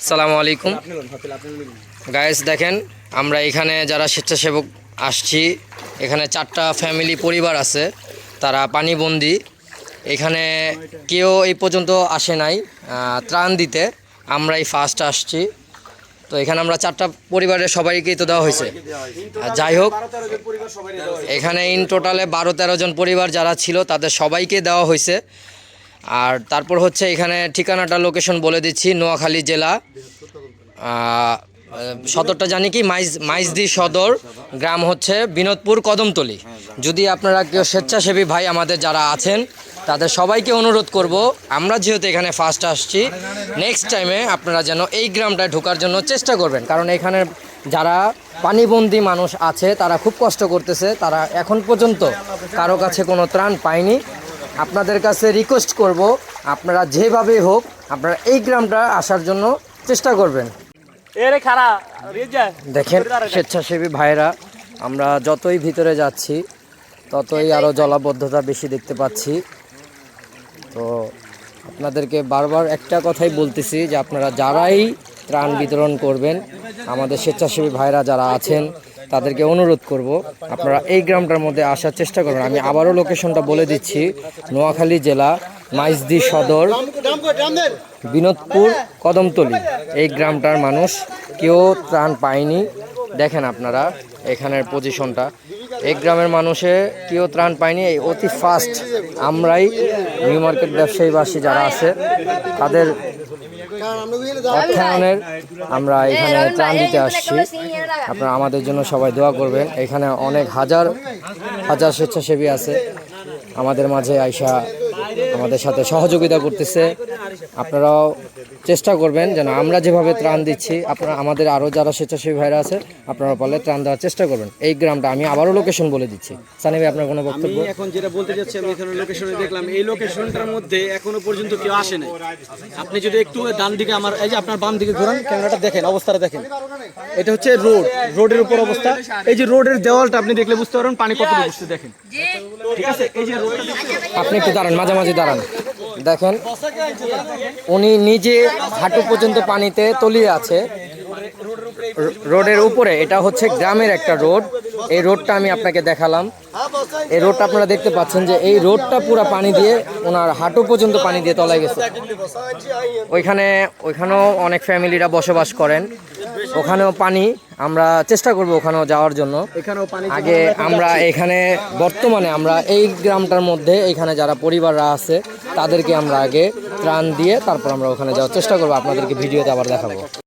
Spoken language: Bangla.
আসসালামু আলাইকুম গাইস, দেখেন আমরা এখানে যারা স্বেচ্ছাসেবক আসছি, এখানে 4টা ফ্যামিলি পরিবার আছে, তারা পানিবন্দী। এখানে কেউ এই পর্যন্ত আসে নাই ত্রাণ দিতে, আমরাই ফার্স্ট আসছি। তো এখানে আমরা 4টা পরিবারের সবাইকেই তো দেওয়া হয়েছে। যাই হোক, এখানে ইন টোটালে 12-13 জন পরিবার যারা ছিল তাদের সবাইকে দেওয়া হয়েছে। আর তারপর হচ্ছে এখানে ঠিকানাটা লোকেশন বলে দিচ্ছি, নোয়াখালী জেলা, সদরটা জানি কি মাইজদি সদর, গ্রাম হচ্ছে বিনোদপুর কদমতলী। যদি আপনারা কেউ স্বেচ্ছাসেবী ভাই আমাদের যারা আছেন, তাদের সবাইকে অনুরোধ করব, আমরা যেহেতু এখানে ফার্স্ট আসছি, নেক্সট টাইমে আপনারা যেন এই গ্রামটায় ঢোকার জন্য চেষ্টা করবেন। কারণ এখানে যারা পানিবন্দী মানুষ আছে তারা খুব কষ্ট করতেছে, তারা এখন পর্যন্ত কারো কাছে কোনো ত্রাণ পায়নি। আপনাদের কাছে রিকোয়েস্ট করব, আপনারা যেভাবেই হোক আপনারা এই গ্রামটা আসার জন্য চেষ্টা করবেন। দেখেন স্বেচ্ছাসেবী ভাইরা, আমরা যতই ভিতরে যাচ্ছি ততই আরও জলাবদ্ধতা বেশি দেখতে পাচ্ছি। তো আপনাদেরকে বারবার একটা কথাই বলতেছি যে আপনারা যারাই ত্রাণ বিতরণ করবেন, আমাদের স্বেচ্ছাসেবী ভাইরা যারা আছেন তাদেরকে অনুরোধ করব আপনারা এই গ্রামটার মধ্যে আসার চেষ্টা করবেন। আমি আবারও লোকেশনটা বলে দিচ্ছি, নোয়াখালী জেলা, মাইজদি সদর, বিনোদপুর কদমতলী। এই গ্রামটার মানুষ কেউ ত্রাণ পায়নি। দেখেন আপনারা এখানের পজিশনটা, এই গ্রামের মানুষে কেউ ত্রাণ পায়নি। এই অতি ফাস্ট আমরাই নিউ মার্কেট ব্যবসায়ীবাসী যারা আছে তাদের অর্থায়নের আমরা এখানে ত্রাণ দিতে আসছি। আপনারা আমাদের জন্য সবাই দোয়া করবেন। এখানে অনেক হাজার হাজার স্বেচ্ছাসেবী আছে আমাদের মাঝে আইসা আমাদের সাথে সহযোগিতা করতেছে। আপনারাও চেষ্টা করবেন যেন আমরা যেভাবে ত্রাণ দিচ্ছি, আপনারা আমাদের আরও যারা স্বেচ্ছাসেবী ভাইরা আছে আপনারা পারলে ত্রাণ দেওয়ার চেষ্টা করবেন। এই গ্রামটা আমি আবারও লোকেশন বলে দিচ্ছি। সানি ভাই, আপনার কোনো বক্তব্য? আমি এখন যেটা বলতে যাচ্ছি, আমি এখানে লোকেশনে দেখলাম, এই লোকেশনটার মধ্যে এখনো পর্যন্ত কেউ আসে নাই। আপনি যদি একটু ডান দিকে, আমার এই যে আপনার বাম দিকে ঘোরান, ক্যামেরাটা দেখেন, অবস্থাটা দেখেন। এটা হচ্ছে রোডের উপর অবস্থা। এই যে রোডের দেওয়ালটা আপনি দেখলে বুঝতে পারবেন পানি কতটুকু বুঝতে, দেখেন। ঠিক আছে, এই যে আপনি একটু দাঁড়ান, মাঝামাঝি দাঁড়ান। দেখেন উনি নিজে হাঁটু পর্যন্ত পানিতে তলিয়ে আছে রোডের উপরে। এটা হচ্ছে গ্রামের একটা রোড। এই রোডটা আমি আপনাকে দেখালাম। এই রোডটা আপনারা দেখতে পাচ্ছেন যে এই রোডটা পুরো পানি দিয়ে, ওনার হাঁটু পর্যন্ত পানি দিয়ে তলায় গেছে। ওইখানেও অনেক ফ্যামিলিরা বসবাস করেন, ওখানেও পানি। আমরা চেষ্টা করব ওখানেও যাওয়ার জন্য। আগে আমরা এখানে বর্তমানে আমরা এই গ্রামটার মধ্যে এখানে যারা পরিবাররা আছে তাদেরকে আমরা আগে ত্রাণ দিয়ে তারপর আমরা ওখানে যাওয়ার চেষ্টা করবো। আপনাদেরকে ভিডিওতে আবার দেখাবো।